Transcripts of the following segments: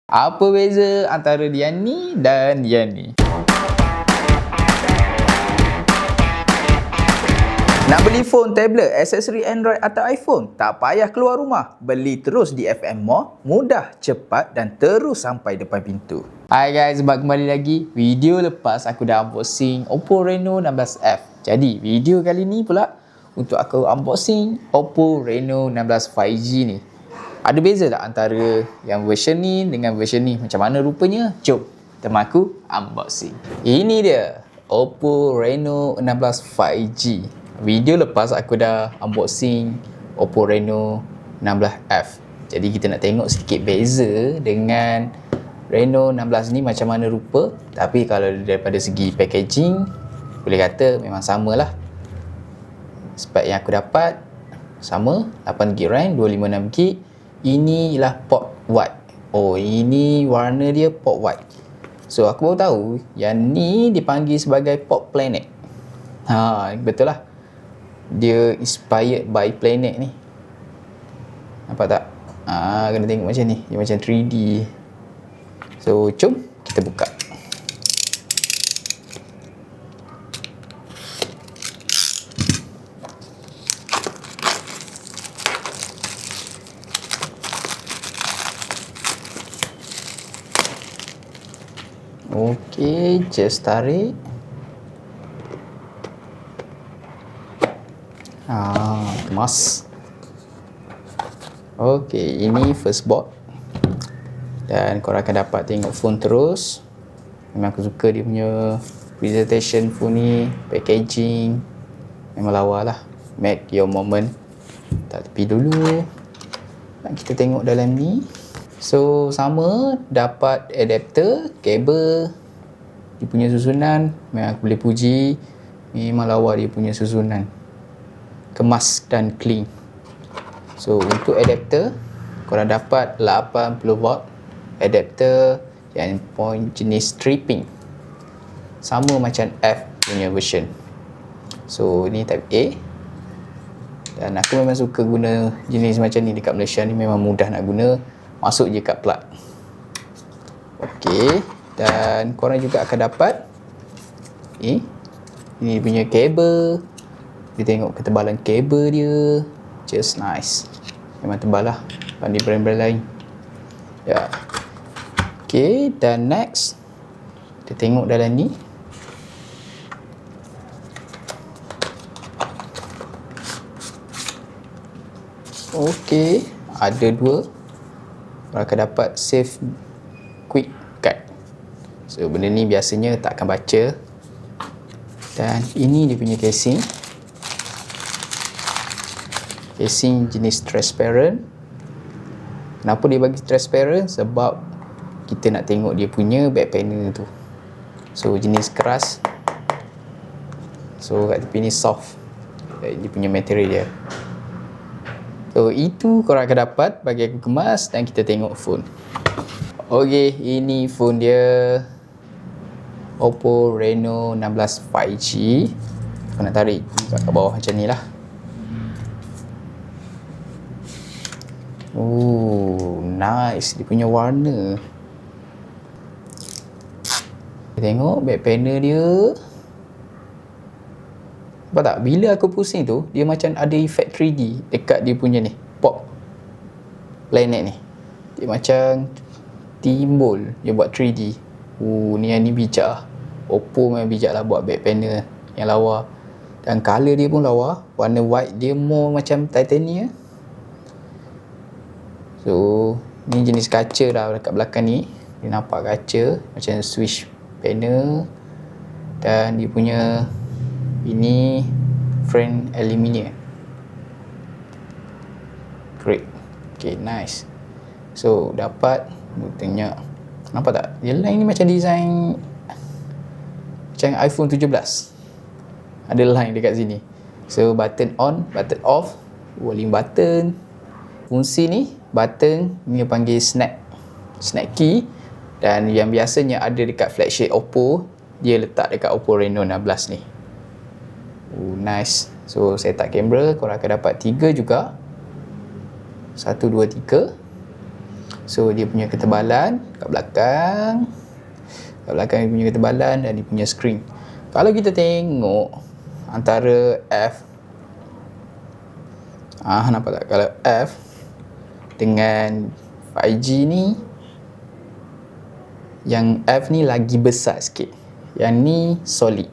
Apa beza antara Diani dan Diani? Nak beli phone, tablet, aksesori Android atau iPhone? Tak payah keluar rumah. Beli terus di FM Mall. Mudah, cepat dan terus sampai depan pintu. Hai guys, kembali lagi. Video lepas aku dah unboxing Oppo Reno 16F. Jadi video kali ni pula untuk aku unboxing Oppo Reno 16 5G ni. Ada beza tak antara yang version ni dengan version ni? Macam mana rupanya? Jom teman aku unboxing. Ini dia Oppo Reno 16 5G. Video lepas aku dah unboxing Oppo Reno 16F. Jadi kita nak tengok sedikit beza dengan Reno 16 ni macam mana rupa. Tapi kalau daripada segi packaging, boleh kata memang samalah. Spek yang aku dapat sama, 8GB RAM, 256GB. Ini ialah port white. Oh, ini warna dia port white. So aku baru tahu yang ni dipanggil sebagai port planet. Betul lah. Dia inspired by planet ni. Nampak tak? Kena tengok macam ni. Dia macam 3D. So jom kita buka. Okey, just tarik. Kemas. Okey, ini first box. Dan korang akan dapat tengok phone terus. Memang aku suka dia punya presentation phone ni, packaging. Memang lawa lah. Make your moment. Tak tepi dulu. Dan kita tengok dalam ni. So sama, dapat adapter, kabel, dia punya susunan memang aku boleh puji, memang lawa dia punya susunan, kemas dan clean. So untuk adapter, korang dapat 80V adapter yang point jenis stripping, sama macam F punya version. So ni type A. Dan aku memang suka guna jenis macam ni dekat Malaysia ni, memang mudah nak guna. Masuk je kat plug. Okey, dan korang juga akan dapat ini punya kabel. Kita tengok ketebalan kabel dia, just nice. Memang tebal lah banding brand-brand lain. Ya. Okey, dan next kita tengok dalam ni. Okey, ada dua. Korang akan dapat save quick card. So benda ni biasanya tak akan baca. Dan ini dia punya casing. Casing jenis transparent. Kenapa dia bagi transparent? Sebab kita nak tengok dia punya back panel tu. So jenis keras. So kat tepi ni soft. Dia punya material dia. So itu korang akan dapat bagi aku kemas dan kita tengok phone. Okey, ini phone dia, Oppo Reno 16 5G. Aku nak tarik kat bawah macam ni lah. Oh, nice. Dia punya warna. Kita tengok back panel dia. Nampak tak? Bila aku pusing tu, dia macam ada efek 3D dekat dia punya ni, pop planet ni. Dia macam timbul, dia buat 3D. Ni yang ni bijak. Oppo memang bijak lah buat back panel yang lawa. Dan colour dia pun lawa. Warna white dia more macam titanium. So ni jenis kaca lah dekat belakang ni. Dia nampak kaca macam switch panel. Dan dia punya ini frame aluminium. Great. Okay, nice. So dapat tengok. Nampak tak? Dia line ni macam design macam iPhone 17. Ada line dekat sini. So button on, button off, volume button. Fungsi ni button ni panggil snap key. Dan yang biasanya ada dekat flagship Oppo, dia letak dekat Oppo Reno 16 ni. Nice. So setup kamera korang akan dapat 3 juga. 1, 2, 3. So dia punya ketebalan kat belakang dia punya ketebalan dan dia punya screen. Kalau kita tengok antara F, nampak tak? Kalau F dengan 5G ni, yang F ni lagi besar sikit, yang ni solid,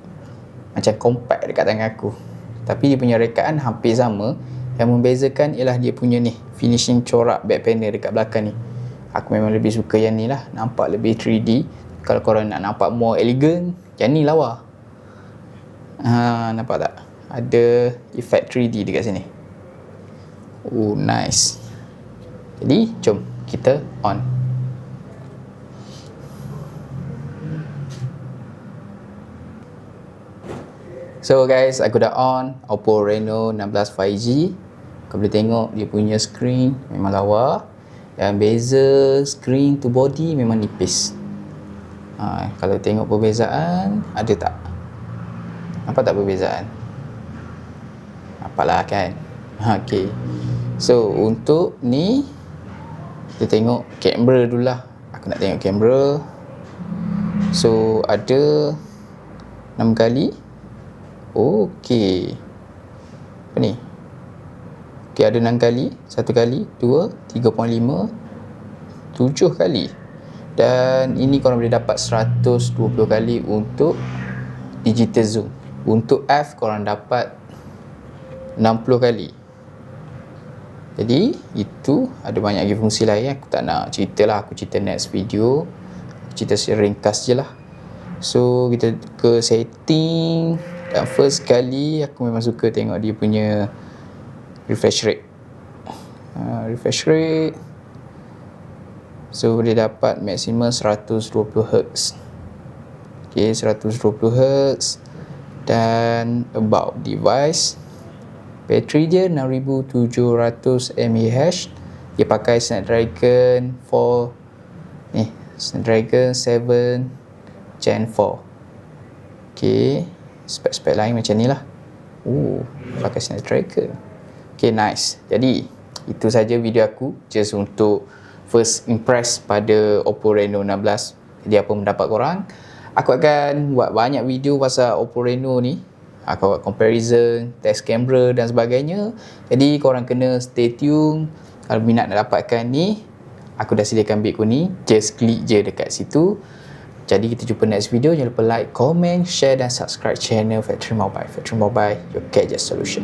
macam compact dekat tangan aku. Tapi dia punya rekaan hampir sama. Yang membezakan ialah dia punya ni finishing corak back panel dekat belakang ni. Aku memang lebih suka yang ni lah, nampak lebih 3D. Kalau korang nak nampak more elegant, yang ni lawa. Nampak tak? Ada efek 3D dekat sini. Oh, nice. Jadi, jom kita on. So guys, aku dah on Oppo Reno 16 5G. Kau boleh tengok dia punya screen memang lawa. Yang beza screen to body memang nipis. Kalau tengok perbezaan, ada tak? Nampak tak perbezaan? Nampaklah kan? Okay. So untuk ni, kita tengok kamera dulu lah. Aku nak tengok kamera. So ada 6 kali. Okey. Apa ni? Okey, ada 6 kali. 1 kali, 2, 3.5, 7 kali. Dan ini korang boleh dapat 120 kali untuk digital zoom. Untuk F korang dapat 60 kali. Jadi itu ada banyak lagi fungsi lain. Aku tak nak cerita lah. Aku cerita next video. Aku cerita ringkas je lah. So kita ke setting. Dan first kali aku memang suka tengok dia punya refresh rate. Refresh rate. So boleh dapat maksimum 120Hz. Okay, 120Hz. Dan about device, bateri dia 6700 mAh. Dia pakai Snapdragon 7 Gen 4. Okay, spek-spek lain macam ni lah. Pakai Snapdragon. Okay, nice. Jadi itu saja video aku, just untuk first impress pada Oppo Reno 16. Jadi apa pendapat korang? Aku akan buat banyak video pasal Oppo Reno ni. Aku buat comparison, test kamera dan sebagainya. Jadi korang kena stay tune. Kalau minat nak dapatkan ni, aku dah sediakan bit kuning. Just klik je dekat situ. Jadi kita jumpa next video. Jangan lupa like, comment, share dan subscribe channel Factory Mobile. Factory Mobile, your gadget solution.